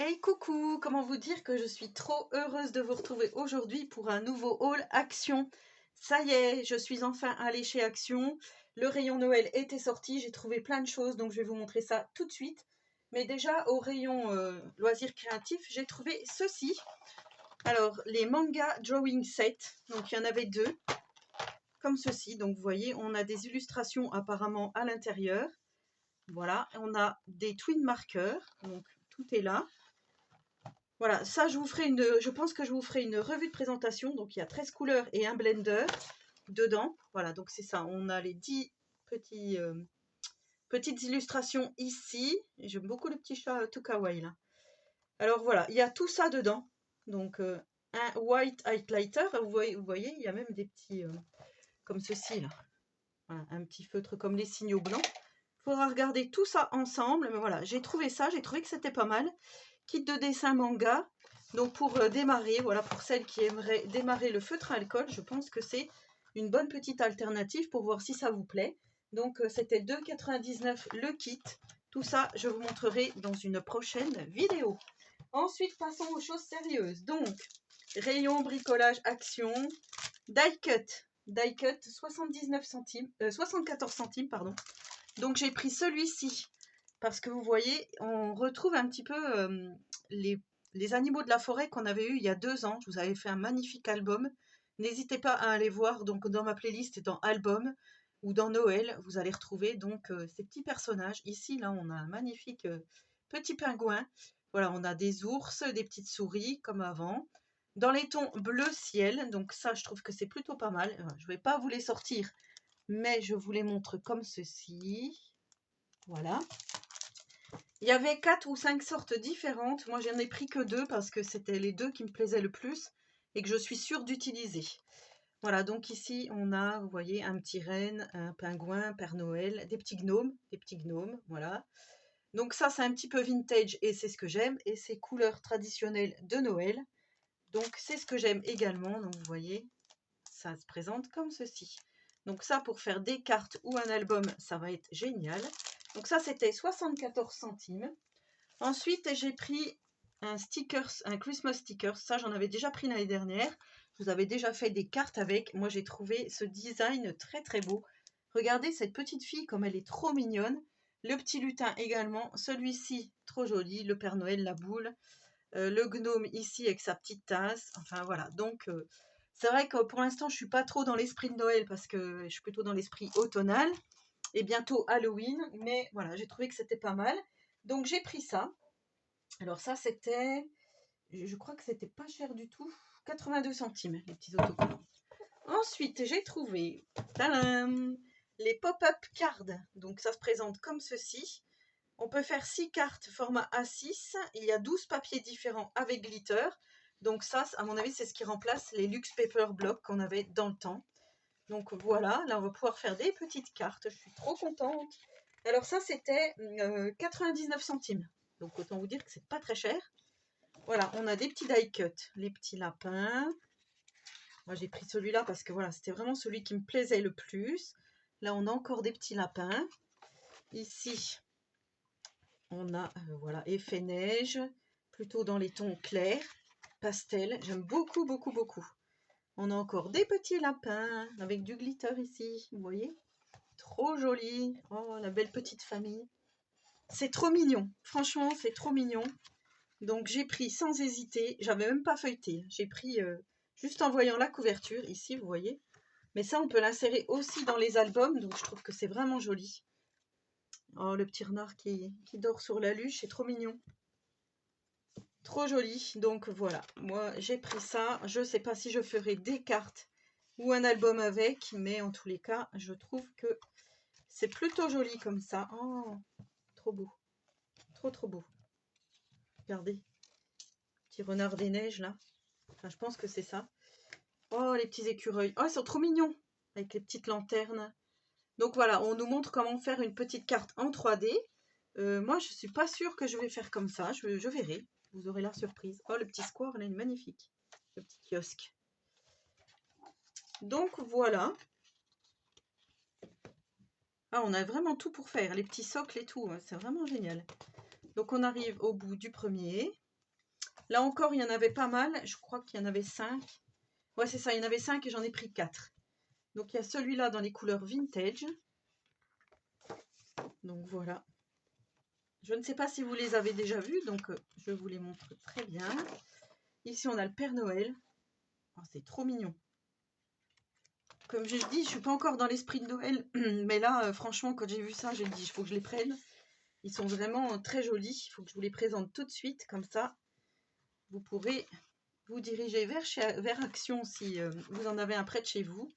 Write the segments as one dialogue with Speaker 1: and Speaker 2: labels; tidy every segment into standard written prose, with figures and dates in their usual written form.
Speaker 1: Hey coucou, comment vous dire que je suis trop heureuse de vous retrouver aujourd'hui pour un nouveau haul Action. Ça y est, je suis enfin allée chez Action. Le rayon Noël était sorti, j'ai trouvé plein de choses, donc je vais vous montrer ça tout de suite. Mais déjà, au rayon loisirs créatifs, j'ai trouvé ceci. Alors, les manga drawing sets, donc il y en avait deux, comme ceci. Donc vous voyez, on a des illustrations apparemment à l'intérieur. Voilà, on a des twin markers, donc tout est là. Voilà, ça je pense que je vous ferai une revue de présentation. Donc il y a 13 couleurs et un blender dedans. Voilà, donc c'est ça. On a les 10 petites illustrations ici. J'aime beaucoup le petit chat tout kawaii là. Alors voilà, il y a tout ça dedans. Donc un white highlighter, vous voyez, il y a même des petits comme ceci là. Voilà, un petit feutre comme les signaux blancs. Il faudra regarder tout ça ensemble. Mais voilà, j'ai trouvé ça, j'ai trouvé que c'était pas mal. Kit de dessin manga. Donc pour démarrer, voilà, pour celles qui aimeraient démarrer le feutre à alcool, je pense que c'est une bonne petite alternative pour voir si ça vous plaît. Donc c'était 2,99 € le kit. Tout ça, je vous montrerai dans une prochaine vidéo. Ensuite, passons aux choses sérieuses. Donc, rayon bricolage action, die cut 79 centimes, 74 centimes, pardon. Donc j'ai pris celui-ci parce que vous voyez, on retrouve un petit peu les animaux de la forêt qu'on avait eu il y a 2 ans. Je vous avais fait un magnifique album. N'hésitez pas à aller voir donc dans ma playlist dans album ou dans Noël, vous allez retrouver donc ces petits personnages. Ici, là, on a un magnifique petit pingouin. Voilà, on a des ours, des petites souris comme avant. Dans les tons bleu ciel, donc ça, je trouve que c'est plutôt pas mal. Je ne vais pas vous les sortir, mais je vous les montre comme ceci. Voilà. Il y avait 4 ou 5 sortes différentes. Moi, j'en ai pris que 2 parce que c'était les 2 qui me plaisaient le plus et que je suis sûre d'utiliser. Voilà, donc ici, on a, vous voyez, un petit renne, un pingouin, Père Noël, des petits gnomes, voilà. Donc ça, c'est un petit peu vintage et c'est ce que j'aime. Et c'est couleurs traditionnelles de Noël. Donc c'est ce que j'aime également. Donc vous voyez, ça se présente comme ceci. Donc ça, pour faire des cartes ou un album, ça va être génial. Donc ça, c'était 74 centimes. Ensuite, j'ai pris un Christmas sticker. Ça, j'en avais déjà pris l'année dernière. Je vous avais déjà fait des cartes avec. Moi, j'ai trouvé ce design très très beau. Regardez cette petite fille comme elle est trop mignonne. Le petit lutin également. Celui-ci, trop joli. Le Père Noël, la boule. Le gnome ici avec sa petite tasse. Enfin voilà. Donc, c'est vrai que pour l'instant, je ne suis pas trop dans l'esprit de Noël parce que je suis plutôt dans l'esprit automnal. Et bientôt Halloween. Mais voilà, j'ai trouvé que c'était pas mal. Donc, j'ai pris ça. Alors ça, c'était, je crois que c'était pas cher du tout, 82 centimes, les petits autocollants. Ensuite, j'ai trouvé tadam, les pop-up cards. Donc ça se présente comme ceci. On peut faire 6 cartes format A6. Il y a 12 papiers différents avec glitter. Donc ça, à mon avis, c'est ce qui remplace les Luxe Paper Block qu'on avait dans le temps. Donc voilà, là on va pouvoir faire des petites cartes. Je suis trop contente. Alors ça, c'était 99 centimes. Donc autant vous dire que c'est pas très cher. Voilà, on a des petits die cut, les petits lapins. Moi, j'ai pris celui-là parce que voilà, c'était vraiment celui qui me plaisait le plus. Là, on a encore des petits lapins. Ici, on a, voilà, effet neige, plutôt dans les tons clairs, pastel. J'aime beaucoup, beaucoup, beaucoup. On a encore des petits lapins avec du glitter ici, vous voyez? Trop joli. Oh, la belle petite famille. C'est trop mignon. Franchement, c'est trop mignon. Donc j'ai pris sans hésiter, j'avais même pas feuilleté, j'ai pris juste en voyant la couverture, ici vous voyez. Mais ça on peut l'insérer aussi dans les albums, donc je trouve que c'est vraiment joli. Oh le petit renard qui dort sur la luge, c'est trop mignon. Trop joli, donc voilà, moi j'ai pris ça, je sais pas si je ferai des cartes ou un album avec, mais en tous les cas je trouve que c'est plutôt joli comme ça. Oh, trop beau, trop beau. Regardez, petit renard des neiges là. Enfin, je pense que c'est ça. Oh, les petits écureuils. Oh, ils sont trop mignons. Avec les petites lanternes. Donc voilà, on nous montre comment faire une petite carte en 3D. Moi, je ne suis pas sûre que je vais faire comme ça. Je verrai. Vous aurez la surprise. Oh, le petit square, là, il est magnifique. Le petit kiosque. Donc voilà. Ah, on a vraiment tout pour faire. Les petits socles et tout. C'est vraiment génial. Donc on arrive au bout du premier. Là encore, il y en avait pas mal. Je crois qu'il y en avait 5. Ouais, c'est ça, il y en avait 5 et j'en ai pris 4. Donc, il y a celui-là dans les couleurs vintage. Donc, voilà. Je ne sais pas si vous les avez déjà vus, donc je vous les montre très bien. Ici, on a le Père Noël. Oh, c'est trop mignon. Comme je dis, je suis pas encore dans l'esprit de Noël, mais là, franchement, quand j'ai vu ça, j'ai dit, il faut que je les prenne. Ils sont vraiment très jolis. Il faut que je vous les présente tout de suite, comme ça, vous pourrez vous diriger vers Action si vous en avez un près de chez vous.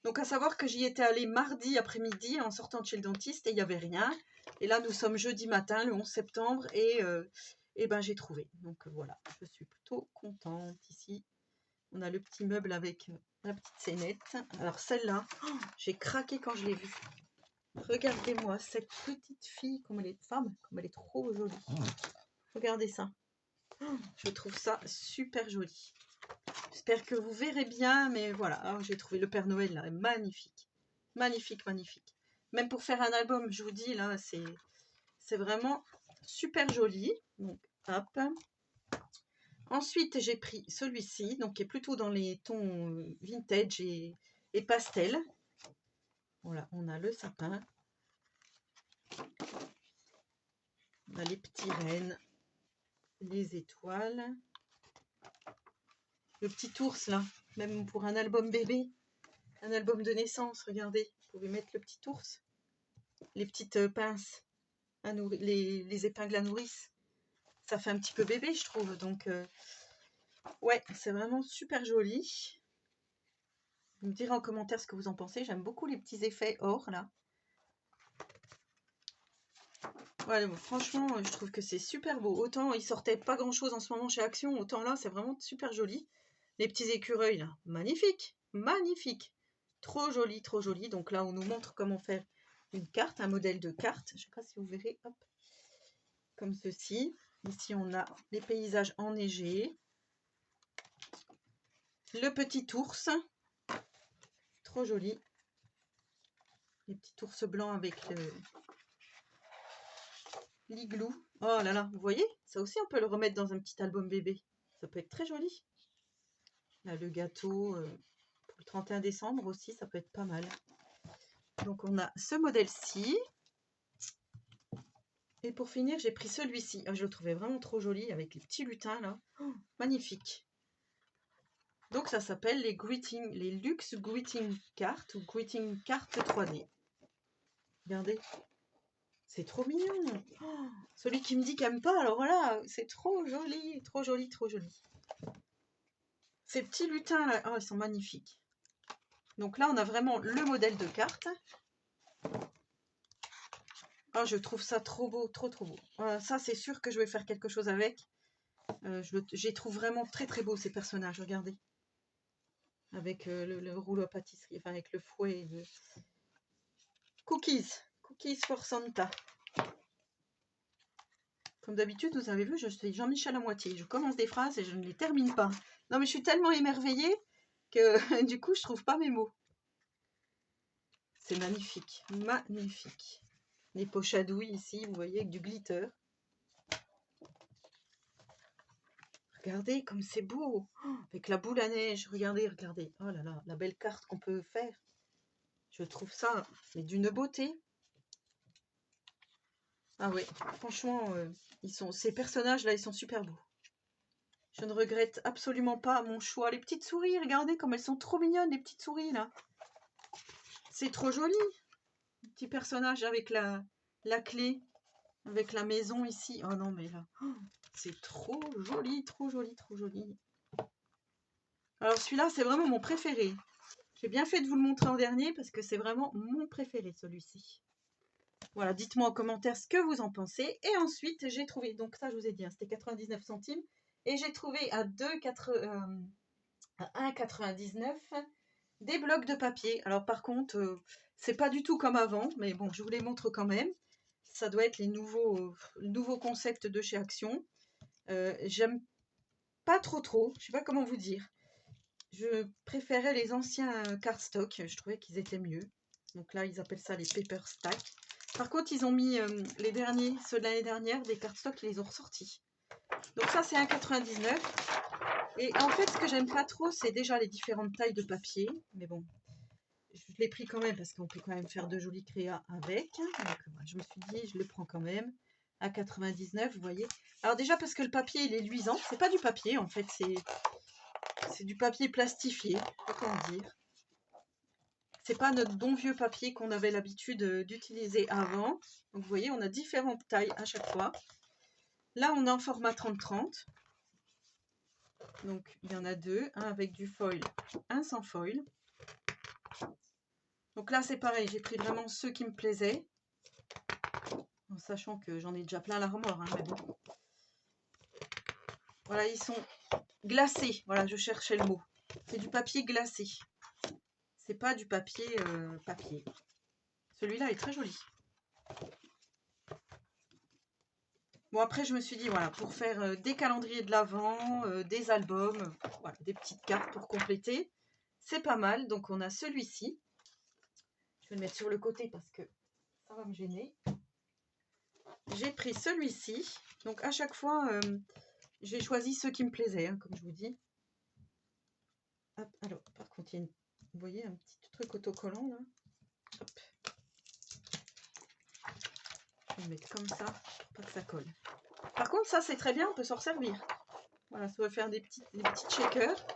Speaker 1: Donc, à savoir que j'y étais allée mardi après-midi en sortant de chez le dentiste et il n'y avait rien. Et là, nous sommes jeudi matin, le 11 septembre, et ben, j'ai trouvé. Donc, voilà, je suis plutôt contente ici. On a le petit meuble avec la petite scénette. Alors celle-là, oh, j'ai craqué quand je l'ai vue. Regardez-moi cette petite fille, comme elle est comme elle est trop jolie. Regardez ça. Oh, je trouve ça super joli. J'espère que vous verrez bien, mais voilà, oh, j'ai trouvé le Père Noël là, magnifique. Magnifique, magnifique. Même pour faire un album, je vous dis, là, c'est vraiment super joli. Donc, hop. Ensuite, j'ai pris celui-ci, donc qui est plutôt dans les tons vintage et pastel. Voilà, on a le sapin. On a les petits rennes, les étoiles. Le petit ours, là, même pour un album bébé, un album de naissance, regardez. Vous pouvez mettre le petit ours. Les petites pinces, les épingles à nourrice. Ça fait un petit peu bébé, je trouve. Donc, ouais, c'est vraiment super joli. Vous me direz en commentaire ce que vous en pensez. J'aime beaucoup les petits effets or, là. Ouais, bon, franchement, je trouve que c'est super beau. Autant il sortait pas grand-chose en ce moment chez Action, autant là, c'est vraiment super joli. Les petits écureuils, là, magnifique, magnifique. Trop joli, trop joli. Donc là, on nous montre comment faire une carte, un modèle de carte. Je sais pas si vous verrez, hop, comme ceci. Ici, on a les paysages enneigés. Le petit ours, trop joli. Les petits ours blancs avec l'igloo. Oh là là, vous voyez? Ça aussi, on peut le remettre dans un petit album bébé. Ça peut être très joli. Là, le gâteau, pour le 31 décembre aussi, ça peut être pas mal. Donc, on a ce modèle-ci. Et pour finir, j'ai pris celui-ci. Ah, je le trouvais vraiment trop joli avec les petits lutins, là. Oh, magnifique. Donc, ça s'appelle les Luxe Greeting Cards ou Greeting Cards 3D. Regardez. C'est trop mignon. Oh, celui qui me dit qu'il n'aime pas, alors voilà, c'est trop joli, trop joli, trop joli. Ces petits lutins là, oh, ils sont magnifiques. Donc là, on a vraiment le modèle de carte. Oh, je trouve ça trop beau, trop trop beau. Ça, c'est sûr que je vais faire quelque chose avec. Je les trouve vraiment très très beaux ces personnages, regardez. Avec le rouleau à pâtisserie, enfin avec le fouet. Cookies. Cookies for Santa. Comme d'habitude, vous avez vu, je suis Jean-Michel à moitié. Je commence des phrases et je ne les termine pas. Non, mais je suis tellement émerveillée que du coup, je trouve pas mes mots. C'est magnifique, magnifique. Les pochadouilles ici, vous voyez, avec du glitter. Regardez comme c'est beau. Oh, avec la boule à neige, regardez, regardez. Oh là là, la belle carte qu'on peut faire. Je trouve ça, mais d'une beauté. Ah oui, franchement, ces personnages-là, ils sont super beaux. Je ne regrette absolument pas mon choix. Les petites souris, regardez comme elles sont trop mignonnes, les petites souris, là. C'est trop joli. Le petit personnage avec la clé, avec la maison ici. Oh non, mais là, oh, c'est trop joli, trop joli, trop joli. Alors celui-là, c'est vraiment mon préféré. J'ai bien fait de vous le montrer en dernier parce que c'est vraiment mon préféré, celui-ci. Voilà, dites-moi en commentaire ce que vous en pensez. Et ensuite, j'ai trouvé, donc ça je vous ai dit, hein, c'était 99 centimes. Et j'ai trouvé à 1,99 des blocs de papier. Alors par contre, c'est pas du tout comme avant, mais bon, je vous les montre quand même. Ça doit être les nouveaux concepts de chez Action. J'aime pas trop, je sais pas comment vous dire. Je préférais les anciens cardstock, je trouvais qu'ils étaient mieux. Donc là, ils appellent ça les paper stack. Par contre, ils ont mis les derniers, ceux de l'année dernière, des cardstock, ils les ont ressortis. Donc ça, c'est 1,99. Et en fait, ce que j'aime pas trop, c'est déjà les différentes tailles de papier. Mais bon, je l'ai pris quand même parce qu'on peut quand même faire de jolis créas avec. Donc je me suis dit, je le prends quand même. À 99, vous voyez. Alors déjà parce que le papier, il est luisant. C'est pas du papier, en fait. C'est du papier plastifié, comment dire. C'est pas notre bon vieux papier qu'on avait l'habitude d'utiliser avant. Donc vous voyez, on a différentes tailles à chaque fois. Là, on est en format 30-30. Donc il y en a deux, un avec du foil, un sans foil. Donc là, c'est pareil, j'ai pris vraiment ceux qui me plaisaient. En sachant que j'en ai déjà plein l'armoire, hein, mais bon. Voilà, ils sont glacés. Voilà, je cherchais le mot. C'est du papier glacé. C'est pas du papier papier. Celui-là est très joli. Bon, après, je me suis dit, voilà, pour faire des calendriers de l'Avent, des albums, voilà, des petites cartes pour compléter, c'est pas mal. Donc, on a celui-ci. Je vais le mettre sur le côté parce que ça va me gêner. J'ai pris celui-ci. Donc, à chaque fois, j'ai choisi ceux qui me plaisaient, hein, comme je vous dis. Hop, alors, par contre, il y a vous voyez, un petit truc autocollant, là. Hop. Je vais le mettre comme ça, pour pas que ça colle. Par contre, ça, c'est très bien, on peut s'en servir. Voilà, ça va faire des petits shakers.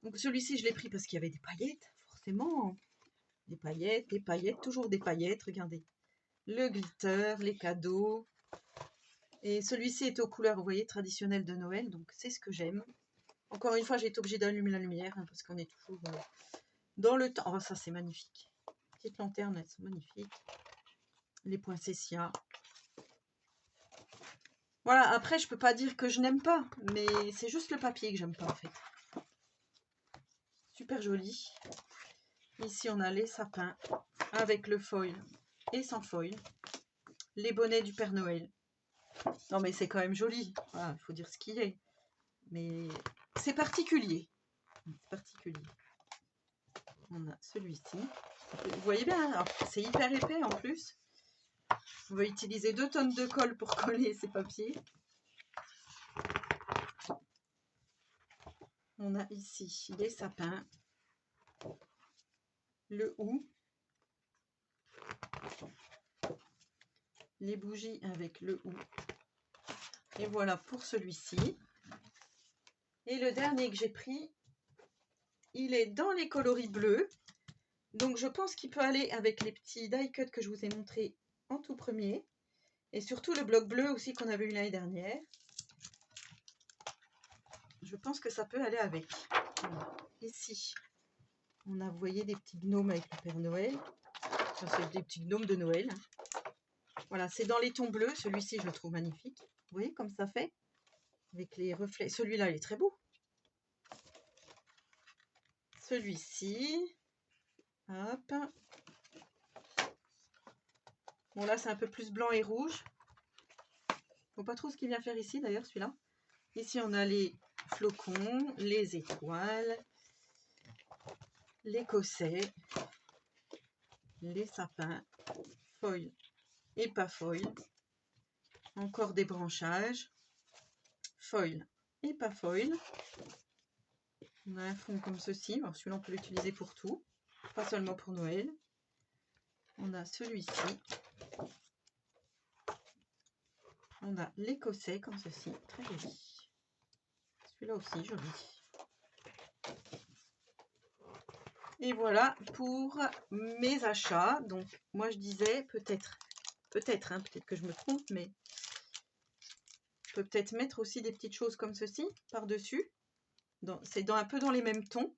Speaker 1: Donc, celui-ci, je l'ai pris parce qu'il y avait des paillettes, forcément. Des paillettes, toujours des paillettes, regardez. Le glitter, les cadeaux. Et celui-ci est aux couleurs, vous voyez, traditionnelles de Noël, donc c'est ce que j'aime. Encore une fois, j'ai été obligée d'allumer la lumière, hein, parce qu'on est toujours dans le temps. Oh, ça, c'est magnifique. Petites lanternes, elles sont magnifiques. Les poinsettias. Voilà, après, je peux pas dire que je n'aime pas, mais c'est juste le papier que j'aime pas, en fait. Super joli. Ici, on a les sapins avec le foil et sans foil. Les bonnets du Père Noël. Non, mais c'est quand même joli. Voilà, il faut dire ce qu'il est. Mais c'est particulier. C'est particulier. On a celui-ci. Vous voyez bien, c'est hyper épais en plus. On va utiliser 2 tonnes de colle pour coller ces papiers. On a ici les sapins, le hou, les bougies avec le hou. Et voilà pour celui-ci. Et le dernier que j'ai pris, il est dans les coloris bleus. Donc je pense qu'il peut aller avec les petits die cut que je vous ai montré en tout premier. Et surtout le bloc bleu aussi qu'on avait eu l'année dernière. Je pense que ça peut aller avec. Voilà. Ici, on a, vous voyez, des petits gnomes avec le Père Noël. Enfin, c'est des petits gnomes de Noël. Voilà, c'est dans les tons bleus. Celui-ci, je le trouve magnifique. Vous voyez comme ça fait? Avec les reflets. Celui-là, il est très beau. Celui-ci. Hop. Bon, là, c'est un peu plus blanc et rouge. Je ne vois pas trop ce qu'il vient faire ici, d'ailleurs, celui-là. Ici, on a les flocons, les étoiles, l'écossais, les sapins, foil et pas foil. Encore des branchages, foil et pas foil. On a un fond comme ceci. Alors celui-là, on peut l'utiliser pour tout, pas seulement pour Noël. On a celui-ci. On a l'écossais comme ceci, très joli. Celui-là aussi, joli. Et voilà pour mes achats. Donc, moi, je disais peut-être que je me trompe, mais je peux peut-être mettre aussi des petites choses comme ceci par-dessus. C'est un peu dans les mêmes tons.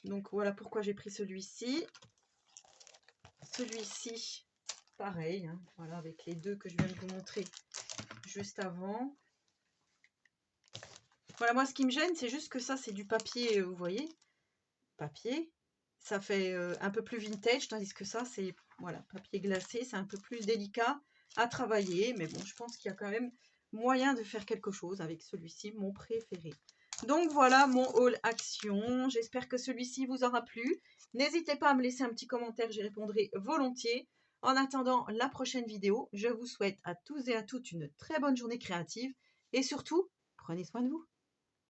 Speaker 1: Donc, voilà pourquoi j'ai pris celui-ci. Celui-ci, pareil, hein, voilà, avec les deux que je viens de vous montrer juste avant. Voilà, moi, ce qui me gêne, c'est juste que ça, c'est du papier, vous voyez, papier. Ça fait un peu plus vintage, tandis que ça, c'est, voilà, papier glacé, c'est un peu plus délicat à travailler. Mais bon, je pense qu'il y a quand même moyen de faire quelque chose avec celui-ci, mon préféré. Donc voilà mon haul action. J'espère que celui-ci vous aura plu. N'hésitez pas à me laisser un petit commentaire, j'y répondrai volontiers. En attendant la prochaine vidéo, je vous souhaite à tous et à toutes une très bonne journée créative et surtout, prenez soin de vous.